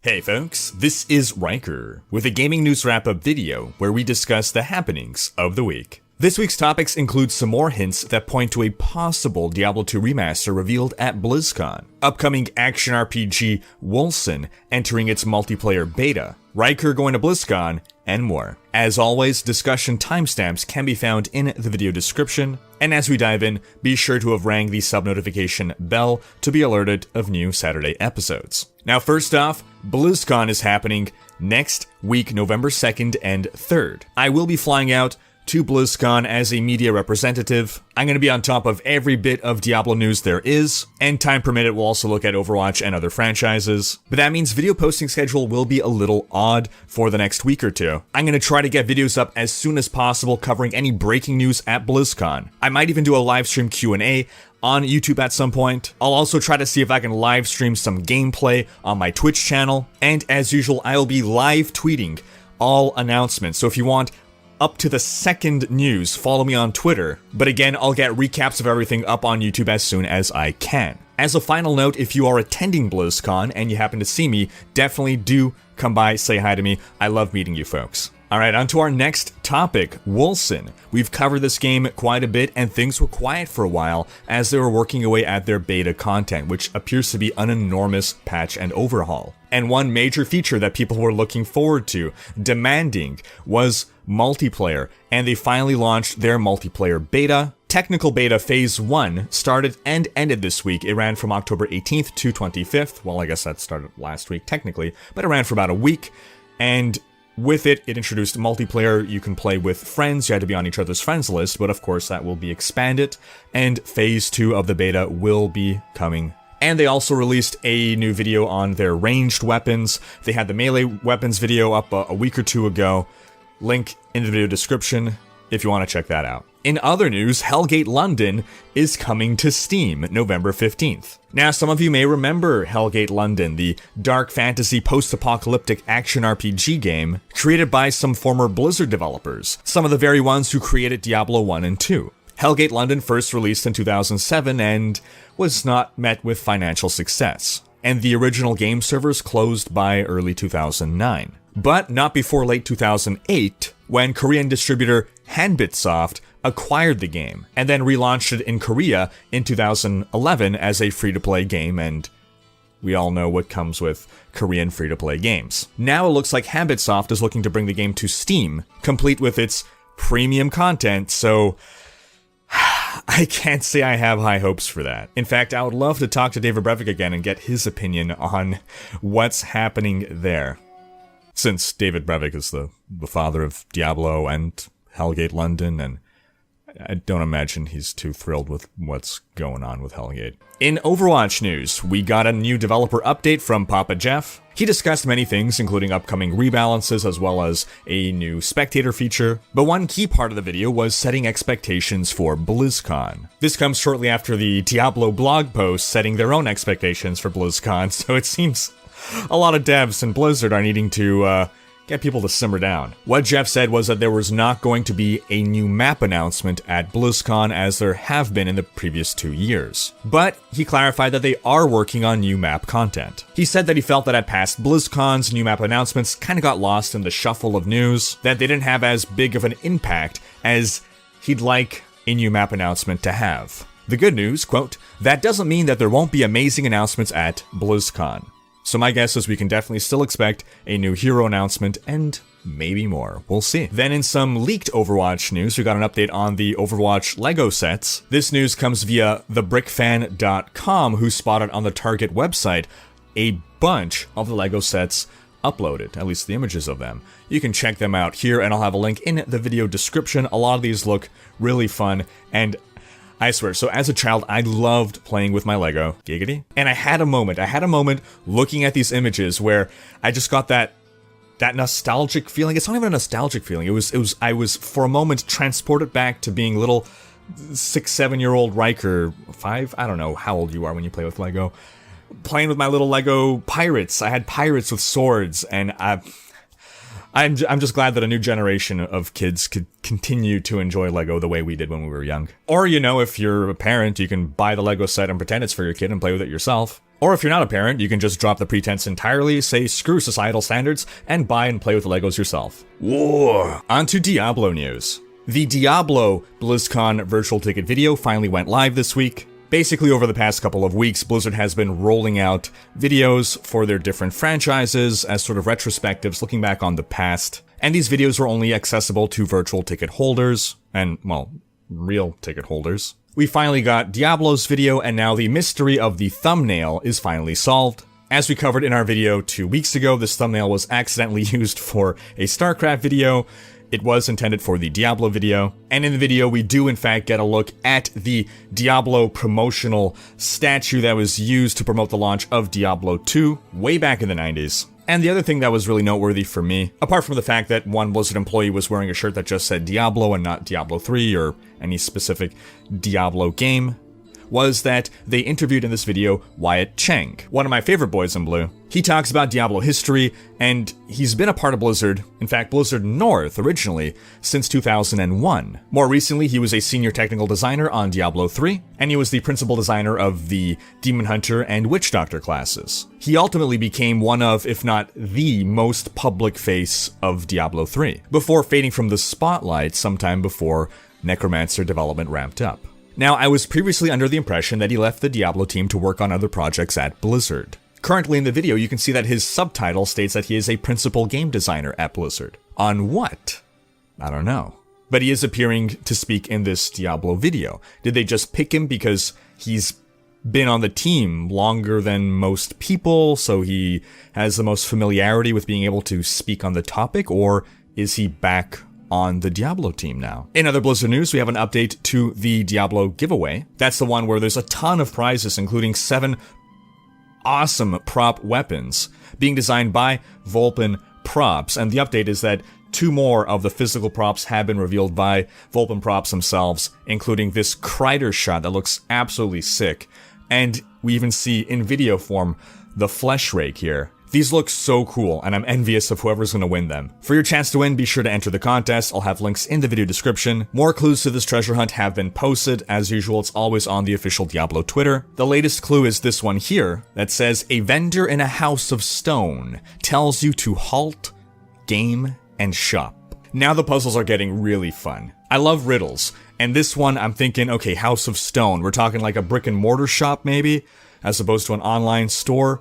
Hey folks, this is Rhykker with a gaming news wrap-up video where we discuss the happenings of the week. This week's topics include some more hints that point to a possible Diablo 2 remaster revealed at BlizzCon, upcoming action RPG Wolcen entering its multiplayer beta, Rhykker going to BlizzCon, and more. As always, discussion timestamps can be found in the video description, and as we dive in, be sure to have rang the sub-notification bell to be alerted of new Saturday episodes. Now first off, BlizzCon is happening next week, November 2nd and 3rd. I will be flying out to BlizzCon as a media representative. I'm going to be on top of every bit of Diablo news there is, and time permitted we'll also look at Overwatch and other franchises. But that means video posting schedule will be a little odd for the next week or two. I'm going to try to get videos up as soon as possible covering any breaking news at BlizzCon. I might even do a live stream Q&A on YouTube at some point. I'll also try to see if I can live stream some gameplay on my Twitch channel, and as usual I'll be live tweeting all announcements, so if you want up to the second news, follow me on Twitter. But again, I'll get recaps of everything up on YouTube as soon as I can. As a final note, if you are attending BlizzCon and you happen to see me, definitely do come by, say hi to me. I love meeting you folks. Alright, on to our next topic, Wolcen. We've covered this game quite a bit, and things were quiet for a while as they were working away at their beta content, which appears to be an enormous patch and overhaul. And one major feature that people were looking forward to, demanding, was multiplayer, and they finally launched their multiplayer beta. Technical beta phase 1 started and ended this week. It ran from October 18th to 25th. Well, I guess that started last week technically, but it ran for about a week, and with it, it introduced multiplayer. You can play with friends, you had to be on each other's friends list, but of course that will be expanded, and phase 2 of the beta will be coming. And they also released a new video on their ranged weapons. They had the melee weapons video up a week or two ago. Link in the video description if you want to check that out. In other news, Hellgate London is coming to Steam November 15th. Now, some of you may remember Hellgate London, the dark fantasy post-apocalyptic action RPG game created by some former Blizzard developers, some of the very ones who created Diablo 1 and 2. Hellgate London first released in 2007 and was not met with financial success, and the original game servers closed by early 2009. But not before late 2008, when Korean distributor Hanbitsoft acquired the game, and then relaunched it in Korea in 2011 as a free-to-play game, and we all know what comes with Korean free-to-play games. Now it looks like Hanbitsoft is looking to bring the game to Steam, complete with its premium content, so I can't say I have high hopes for that. In fact, I would love to talk to David Brevik again and get his opinion on what's happening there, since David Brevik is the father of Diablo and Hellgate London, and I don't imagine he's too thrilled with what's going on with Hellgate. In Overwatch news, we got a new developer update from Papa Jeff. He discussed many things, including upcoming rebalances as well as a new spectator feature, but one key part of the video was setting expectations for BlizzCon. This comes shortly after the Diablo blog post setting their own expectations for BlizzCon, so it seems a lot of devs in Blizzard are needing to get people to simmer down. What Jeff said was that there was not going to be a new map announcement at BlizzCon as there have been in the previous 2 years. But he clarified that they are working on new map content. He said that he felt that at past BlizzCons, new map announcements kind of got lost in the shuffle of news, that they didn't have as big of an impact as he'd like a new map announcement to have. The good news, quote, "That doesn't mean that there won't be amazing announcements at BlizzCon. So my guess is we can definitely still expect a new hero announcement and maybe more. We'll see." Then in some leaked Overwatch news, we got an update on the Overwatch LEGO sets. This news comes via thebrickfan.com, who spotted on the Target website a bunch of the LEGO sets uploaded, at least the images of them. You can check them out here, and I'll have a link in the video description. A lot of these look really fun, and I swear, so as a child, I loved playing with my Lego, giggity, and I had a moment looking at these images where I just got that nostalgic feeling. It's not even a nostalgic feeling. I was for a moment transported back to being little 6-7-year-old Rhykker, 5, I don't know how old you are when you play with Lego, playing with my little Lego pirates. I had pirates with swords, and I'm just glad that a new generation of kids could continue to enjoy Lego the way we did when we were young. Or, you know, if you're a parent, you can buy the Lego set and pretend it's for your kid and play with it yourself. Or if you're not a parent, you can just drop the pretense entirely, say screw societal standards, and buy and play with Legos yourself. War! Onto Diablo news. The Diablo BlizzCon virtual ticket video finally went live this week. Basically, over the past couple of weeks, Blizzard has been rolling out videos for their different franchises as sort of retrospectives looking back on the past. And these videos are only accessible to virtual ticket holders, and, well, real ticket holders. We finally got Diablo's video, and now the mystery of the thumbnail is finally solved. As we covered in our video 2 weeks ago, this thumbnail was accidentally used for a StarCraft video. It was intended for the Diablo video, and in the video we do in fact get a look at the Diablo promotional statue that was used to promote the launch of Diablo 2 way back in the 90s. And the other thing that was really noteworthy for me, apart from the fact that one Blizzard employee was wearing a shirt that just said Diablo and not Diablo 3 or any specific Diablo game, was that they interviewed in this video Wyatt Cheng, one of my favorite boys in blue. He talks about Diablo history, and he's been a part of Blizzard, in fact Blizzard North originally, since 2001. More recently, he was a senior technical designer on Diablo 3, and he was the principal designer of the Demon Hunter and Witch Doctor classes. He ultimately became one of, if not the most public face of Diablo 3, before fading from the spotlight sometime before Necromancer development ramped up. Now, I was previously under the impression that he left the Diablo team to work on other projects at Blizzard. Currently in the video, you can see that his subtitle states that he is a principal game designer at Blizzard. On what? I don't know. But he is appearing to speak in this Diablo video. Did they just pick him because he's been on the team longer than most people, so he has the most familiarity with being able to speak on the topic, or is he back on the Diablo team now? In other Blizzard news, we have an update to the Diablo giveaway. That's the one where there's a ton of prizes, including 7 awesome prop weapons being designed by Wolcen Props, and the update is that 2 more of the physical props have been revealed by Wolcen Props themselves, including this Kreider shot that looks absolutely sick, and we even see in video form the flesh rake here. These look so cool, and I'm envious of whoever's gonna win them. For your chance to win, be sure to enter the contest. I'll have links in the video description. More clues to this treasure hunt have been posted. As usual, it's always on the official Diablo Twitter. The latest clue is this one here that says, "A vendor in a house of stone tells you to halt, game, and shop." Now the puzzles are getting really fun. I love riddles, and this one I'm thinking, okay, house of stone. We're talking like a brick and mortar shop maybe, as opposed to an online store.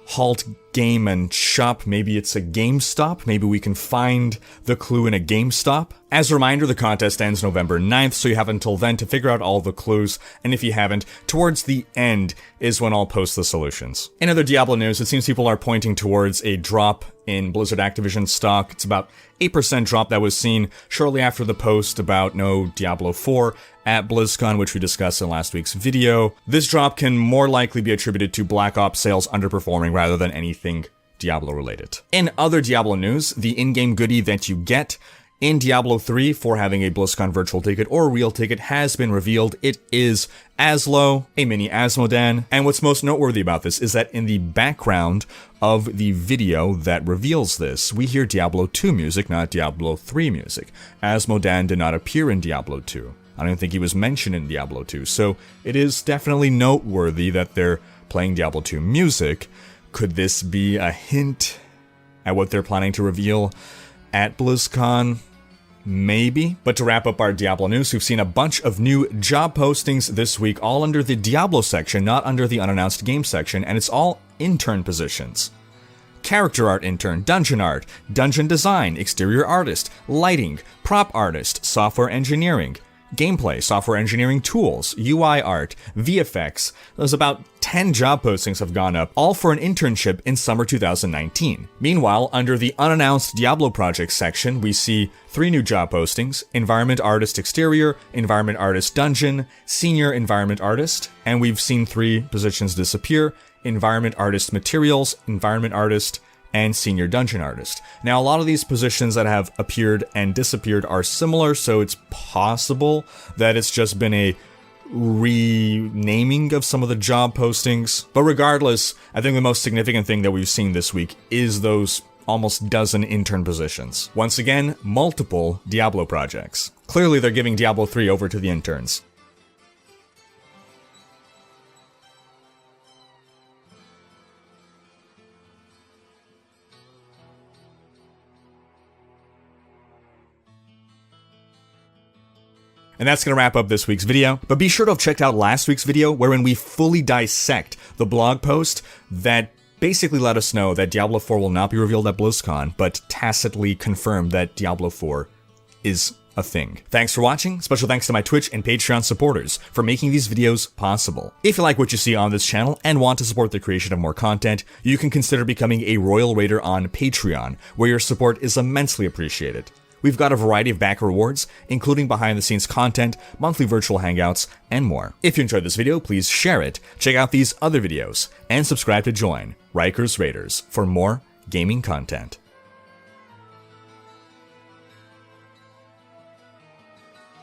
Halt, game, and shop. Maybe it's a GameStop. Maybe we can find the clue in a GameStop. As a reminder, the contest ends November 9th, so you have until then to figure out all the clues, and if you haven't, towards the end is when I'll post the solutions. In other Diablo news, it seems people are pointing towards a drop in Blizzard Activision stock. It's about 8% drop that was seen shortly after the post about no Diablo 4 at BlizzCon, which we discussed in last week's video. This drop can more likely be attributed to Black Ops sales underperforming rather than anything Diablo related. In other Diablo news, the in-game goodie that you get in Diablo 3 for having a BlizzCon virtual ticket or a real ticket has been revealed. It is Aslo, a mini Asmodan, and what's most noteworthy about this is that in the background of the video that reveals this, we hear Diablo 2 music, not Diablo 3 music. Asmodan did not appear in Diablo 2. I don't think he was mentioned in Diablo 2, so it is definitely noteworthy that they're playing Diablo 2 music. Could this be a hint at what they're planning to reveal at BlizzCon? Maybe. But to wrap up our Diablo news, we've seen a bunch of new job postings this week, all under the Diablo section, not under the unannounced game section, and it's all intern positions. Character art intern, dungeon art, dungeon design, exterior artist, lighting, prop artist, software engineering, gameplay, software engineering tools, UI art, VFX. There's about 10 job postings have gone up, all for an internship in summer 2019. Meanwhile, under the unannounced Diablo projects section, we see 3 new job postings: environment artist exterior, environment artist dungeon, senior environment artist, and we've seen 3 positions disappear: environment artist materials, environment artist, and senior dungeon artist. Now, a lot of these positions that have appeared and disappeared are similar, so it's possible that it's just been a renaming of some of the job postings. But regardless, I think the most significant thing that we've seen this week is those almost dozen intern positions. Once again, multiple Diablo projects. Clearly, they're giving Diablo 3 over to the interns. And that's going to wrap up this week's video, but be sure to have checked out last week's video wherein we fully dissect the blog post that basically let us know that Diablo 4 will not be revealed at BlizzCon, but tacitly confirmed that Diablo 4 is a thing. Thanks for watching. Special thanks to my Twitch and Patreon supporters for making these videos possible. If you like what you see on this channel and want to support the creation of more content, you can consider becoming a Royal Raider on Patreon, where your support is immensely appreciated. We've got a variety of backer rewards, including behind-the-scenes content, monthly virtual hangouts, and more. If you enjoyed this video, please share it, check out these other videos, and subscribe to join Rhykkers Raiders for more gaming content.